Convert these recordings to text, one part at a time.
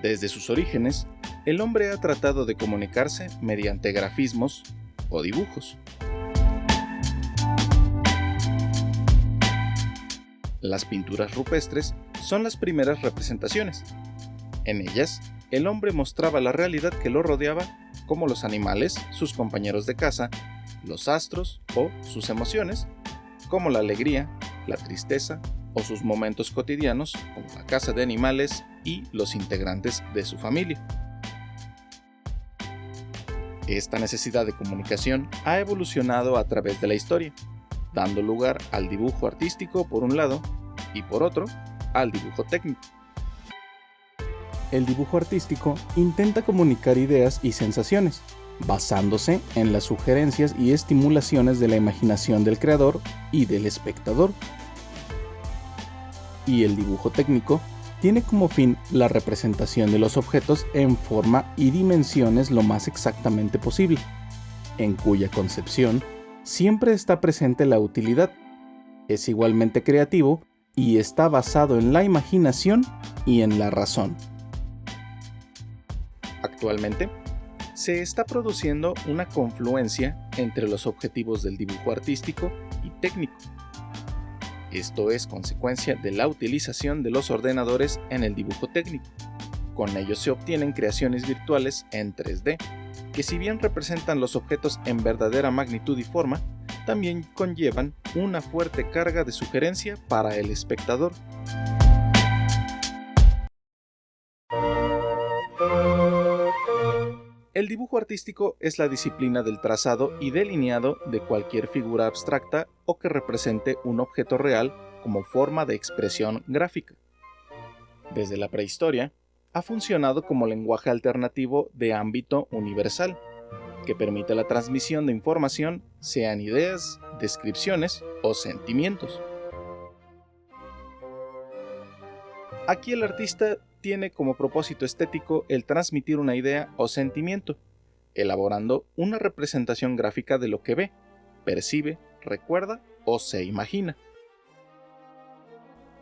Desde sus orígenes, el hombre ha tratado de comunicarse mediante grafismos o dibujos. Las pinturas rupestres son las primeras representaciones. En ellas, el hombre mostraba la realidad que lo rodeaba, como los animales, sus compañeros de caza, los astros o sus emociones, como la alegría, la tristeza o sus momentos cotidianos, como la caza de animales y los integrantes de su familia. Esta necesidad de comunicación ha evolucionado a través de la historia, dando lugar al dibujo artístico por un lado y por otro, al dibujo técnico. El dibujo artístico intenta comunicar ideas y sensaciones, basándose en las sugerencias y estimulaciones de la imaginación del creador y del espectador. Y el dibujo técnico tiene como fin la representación de los objetos en forma y dimensiones lo más exactamente posible, en cuya concepción siempre está presente la utilidad, es igualmente creativo y está basado en la imaginación y en la razón. Actualmente, se está produciendo una confluencia entre los objetivos del dibujo artístico y técnico. Esto es consecuencia de la utilización de los ordenadores en el dibujo técnico. Con ellos se obtienen creaciones virtuales en 3D, que si bien representan los objetos en verdadera magnitud y forma, también conllevan una fuerte carga de sugerencia para el espectador. El dibujo artístico es la disciplina del trazado y delineado de cualquier figura abstracta o que represente un objeto real como forma de expresión gráfica. Desde la prehistoria, ha funcionado como lenguaje alternativo de ámbito universal, que permite la transmisión de información, sean ideas, descripciones o sentimientos. Aquí el artista tiene como propósito estético el transmitir una idea o sentimiento, elaborando una representación gráfica de lo que ve, percibe, recuerda o se imagina.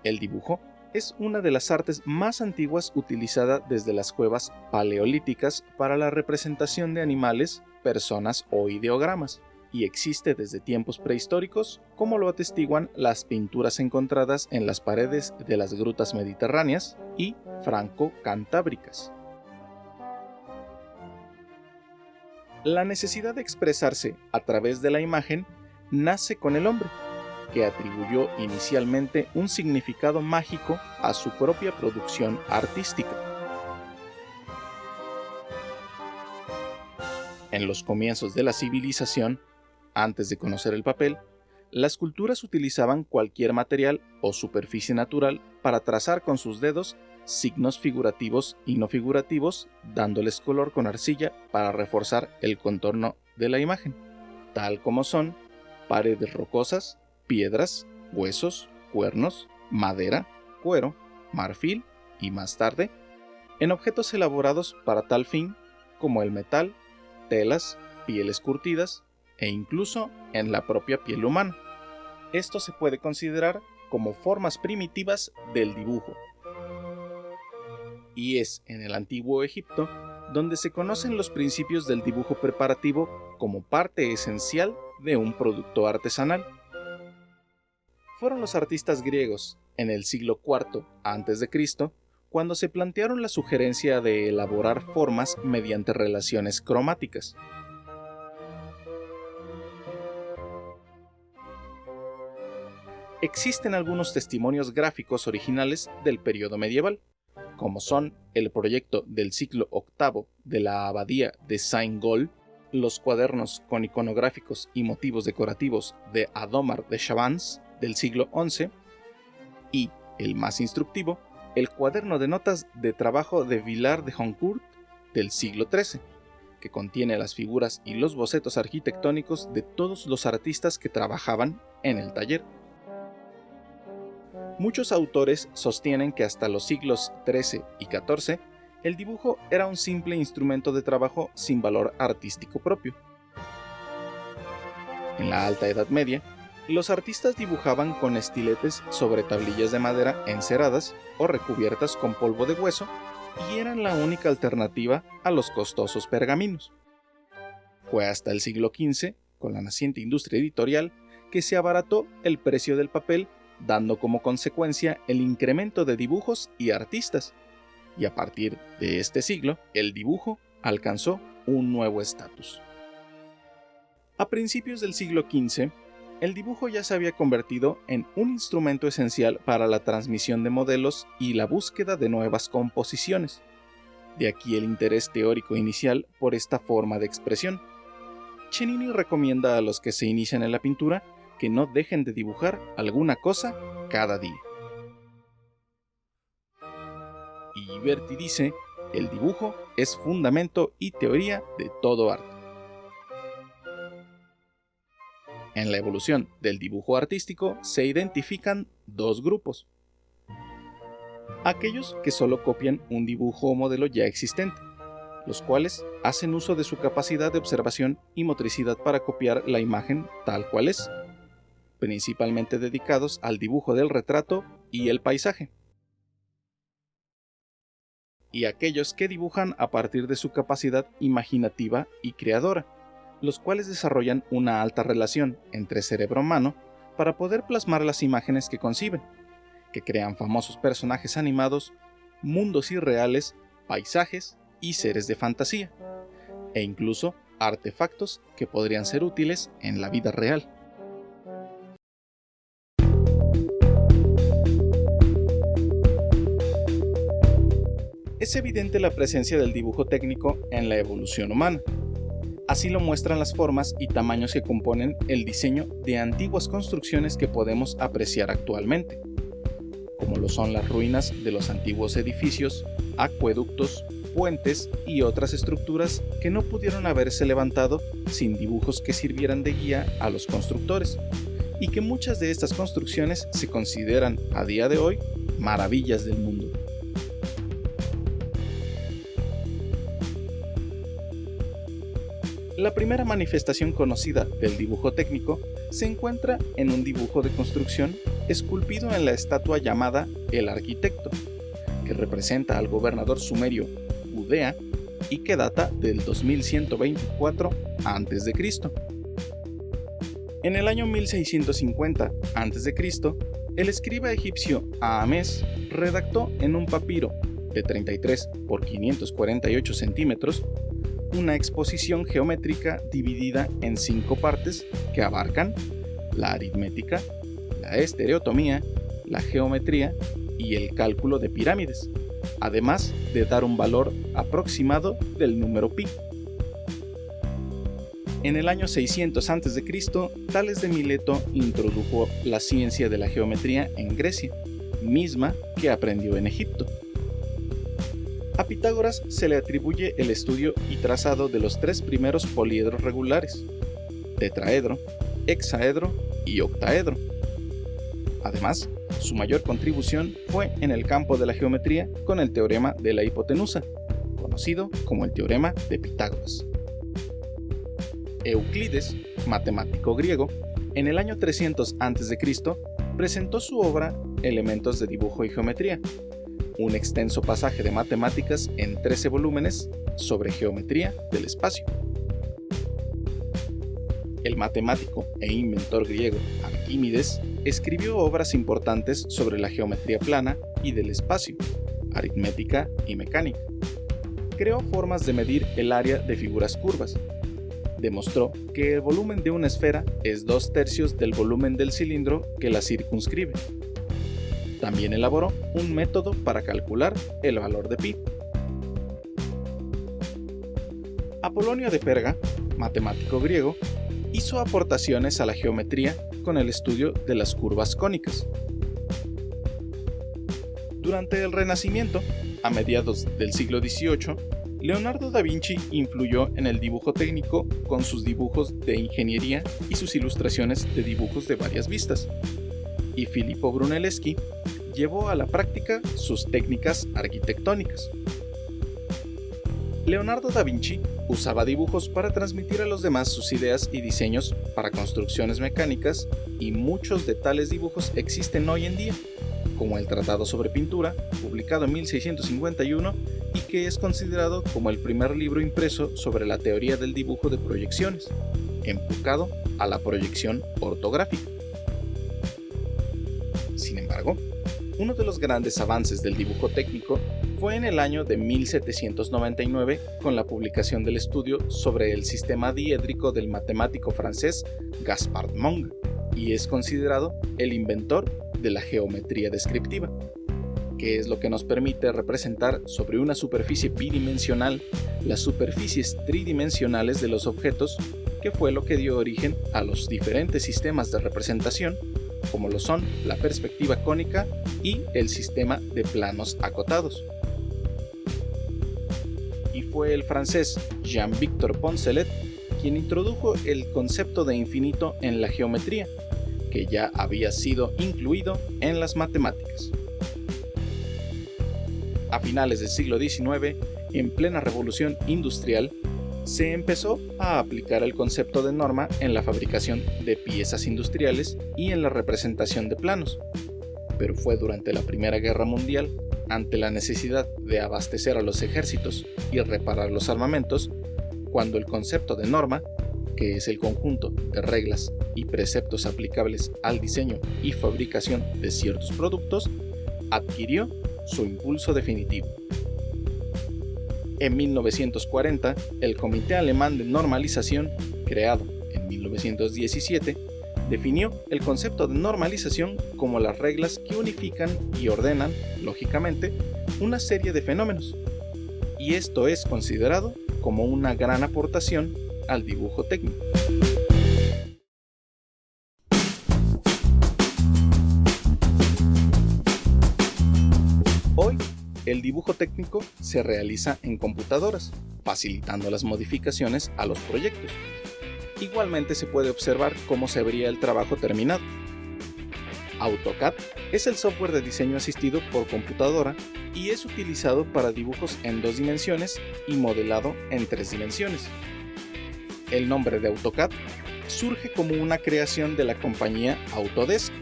El dibujo es una de las artes más antiguas utilizada desde las cuevas paleolíticas para la representación de animales, personas o ideogramas, y existe desde tiempos prehistóricos, como lo atestiguan las pinturas encontradas en las paredes de las grutas mediterráneas y franco-cantábricas. La necesidad de expresarse a través de la imagen nace con el hombre, que atribuyó inicialmente un significado mágico a su propia producción artística. En los comienzos de la civilización, antes de conocer el papel, las culturas utilizaban cualquier material o superficie natural para trazar con sus dedos signos figurativos y no figurativos, dándoles color con arcilla para reforzar el contorno de la imagen, tal como son paredes rocosas, piedras, huesos, cuernos, madera, cuero, marfil y más tarde, en objetos elaborados para tal fin como el metal, telas, pieles curtidas e incluso en la propia piel humana. Esto se puede considerar como formas primitivas del dibujo. Y es en el antiguo Egipto donde se conocen los principios del dibujo preparativo como parte esencial de un producto artesanal. Fueron los artistas griegos, en el siglo IV a.C., cuando se plantearon la sugerencia de elaborar formas mediante relaciones cromáticas. Existen algunos testimonios gráficos originales del periodo medieval, como son el proyecto del siglo VIII de la abadía de Saint-Gall, los cuadernos con iconográficos y motivos decorativos de Adomar de Chavans del siglo XI y, el más instructivo, el cuaderno de notas de trabajo de Villard de Honcourt del siglo XIII, que contiene las figuras y los bocetos arquitectónicos de todos los artistas que trabajaban en el taller. Muchos autores sostienen que hasta los siglos XIII y XIV el dibujo era un simple instrumento de trabajo sin valor artístico propio. En la Alta Edad Media, los artistas dibujaban con estiletes sobre tablillas de madera enceradas o recubiertas con polvo de hueso y eran la única alternativa a los costosos pergaminos. Fue hasta el siglo XV, con la naciente industria editorial, que se abarató el precio del papel, dando como consecuencia el incremento de dibujos y artistas, y a partir de este siglo, el dibujo alcanzó un nuevo estatus. A principios del siglo XV, el dibujo ya se había convertido en un instrumento esencial para la transmisión de modelos y la búsqueda de nuevas composiciones. De aquí el interés teórico inicial por esta forma de expresión. Cennini recomienda a los que se inician en la pintura que no dejen de dibujar alguna cosa cada día. Y Berti dice, el dibujo es fundamento y teoría de todo arte. En la evolución del dibujo artístico se identifican dos grupos. Aquellos que solo copian un dibujo o modelo ya existente, los cuales hacen uso de su capacidad de observación y motricidad para copiar la imagen tal cual es, principalmente dedicados al dibujo del retrato y el paisaje. Y aquellos que dibujan a partir de su capacidad imaginativa y creadora, los cuales desarrollan una alta relación entre cerebro humano para poder plasmar las imágenes que conciben, que crean famosos personajes animados, mundos irreales, paisajes y seres de fantasía, e incluso artefactos que podrían ser útiles en la vida real. Es evidente la presencia del dibujo técnico en la evolución humana. Así lo muestran las formas y tamaños que componen el diseño de antiguas construcciones que podemos apreciar actualmente, como lo son las ruinas de los antiguos edificios, acueductos, puentes y otras estructuras que no pudieron haberse levantado sin dibujos que sirvieran de guía a los constructores, y que muchas de estas construcciones se consideran a día de hoy maravillas del mundo. La primera manifestación conocida del dibujo técnico se encuentra en un dibujo de construcción esculpido en la estatua llamada El Arquitecto, que representa al gobernador sumerio Gudea y que data del 2124 a.C. En el año 1650 a.C., el escriba egipcio Ahmes redactó en un papiro de 33 por 548 centímetros una exposición geométrica dividida en 5 partes que abarcan la aritmética, la estereotomía, la geometría y el cálculo de pirámides, además de dar un valor aproximado del número pi. En el año 600 a.C., Tales de Mileto introdujo la ciencia de la geometría en Grecia, misma que aprendió en Egipto. A Pitágoras se le atribuye el estudio y trazado de los 3 primeros poliedros regulares, tetraedro, hexaedro y octaedro. Además, su mayor contribución fue en el campo de la geometría con el teorema de la hipotenusa, conocido como el teorema de Pitágoras. Euclides, matemático griego, en el año 300 a.C., presentó su obra Elementos de dibujo y geometría, un extenso pasaje de matemáticas en 13 volúmenes sobre geometría del espacio. El matemático e inventor griego Arquímedes escribió obras importantes sobre la geometría plana y del espacio, aritmética y mecánica. Creó formas de medir el área de figuras curvas. Demostró que el volumen de una esfera es 2/3 del volumen del cilindro que la circunscribe. También elaboró un método para calcular el valor de pi. Apolonio de Perga, matemático griego, hizo aportaciones a la geometría con el estudio de las curvas cónicas. Durante el Renacimiento, a mediados del siglo XVIII, Leonardo da Vinci influyó en el dibujo técnico con sus dibujos de ingeniería y sus ilustraciones de dibujos de varias vistas, y Filippo Brunelleschi llevó a la práctica sus técnicas arquitectónicas. Leonardo da Vinci usaba dibujos para transmitir a los demás sus ideas y diseños para construcciones mecánicas, y muchos de tales dibujos existen hoy en día, como el Tratado sobre Pintura, publicado en 1651, y que es considerado como el primer libro impreso sobre la teoría del dibujo de proyecciones, enfocado a la proyección ortográfica. Sin embargo, uno de los grandes avances del dibujo técnico fue en el año de 1799 con la publicación del estudio sobre el sistema diédrico del matemático francés Gaspard Monge, y es considerado el inventor de la geometría descriptiva, que es lo que nos permite representar sobre una superficie bidimensional las superficies tridimensionales de los objetos, que fue lo que dio origen a los diferentes sistemas de representación, como lo son la perspectiva cónica y el sistema de planos acotados. Y fue el francés Jean-Victor Poncelet quien introdujo el concepto de infinito en la geometría, que ya había sido incluido en las matemáticas. A finales del siglo XIX, en plena revolución industrial, se empezó a aplicar el concepto de norma en la fabricación de piezas industriales y en la representación de planos, pero fue durante la Primera Guerra Mundial, ante la necesidad de abastecer a los ejércitos y reparar los armamentos, cuando el concepto de norma, que es el conjunto de reglas y preceptos aplicables al diseño y fabricación de ciertos productos, adquirió su impulso definitivo. En 1940, el Comité Alemán de Normalización, creado en 1917, definió el concepto de normalización como las reglas que unifican y ordenan, lógicamente, una serie de fenómenos, y esto es considerado como una gran aportación al dibujo técnico. Hoy, el dibujo técnico se realiza en computadoras, facilitando las modificaciones a los proyectos. Igualmente se puede observar cómo se vería el trabajo terminado. AutoCAD es el software de diseño asistido por computadora y es utilizado para dibujos en 2 dimensiones y modelado en 3 dimensiones. El nombre de AutoCAD surge como una creación de la compañía Autodesk,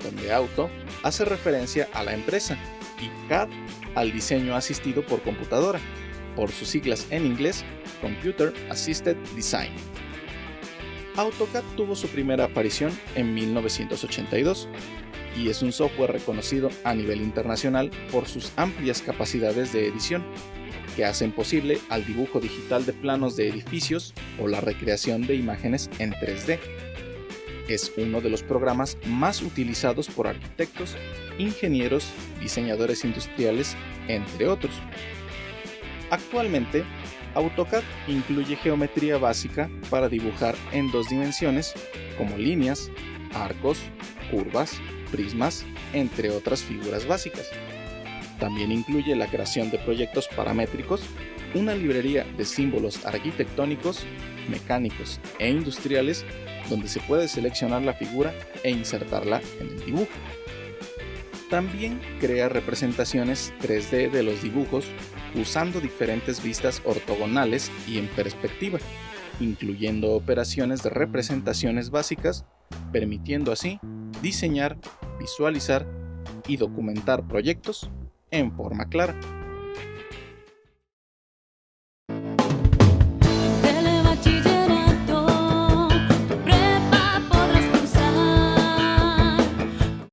donde auto hace referencia a la empresa y CAD al diseño asistido por computadora, por sus siglas en inglés Computer Assisted Design. AutoCAD tuvo su primera aparición en 1982 y es un software reconocido a nivel internacional por sus amplias capacidades de edición, que hacen posible al dibujo digital de planos de edificios o la recreación de imágenes en 3D. Es uno de los programas más utilizados por arquitectos, ingenieros, diseñadores industriales, entre otros. Actualmente, AutoCAD incluye geometría básica para dibujar en 2 dimensiones, como líneas, arcos, curvas, prismas, entre otras figuras básicas. También incluye la creación de proyectos paramétricos, una librería de símbolos arquitectónicos, mecánicos e industriales, donde se puede seleccionar la figura e insertarla en el dibujo. También crea representaciones 3D de los dibujos usando diferentes vistas ortogonales y en perspectiva, incluyendo operaciones de representaciones básicas, permitiendo así diseñar, visualizar y documentar proyectos en forma clara.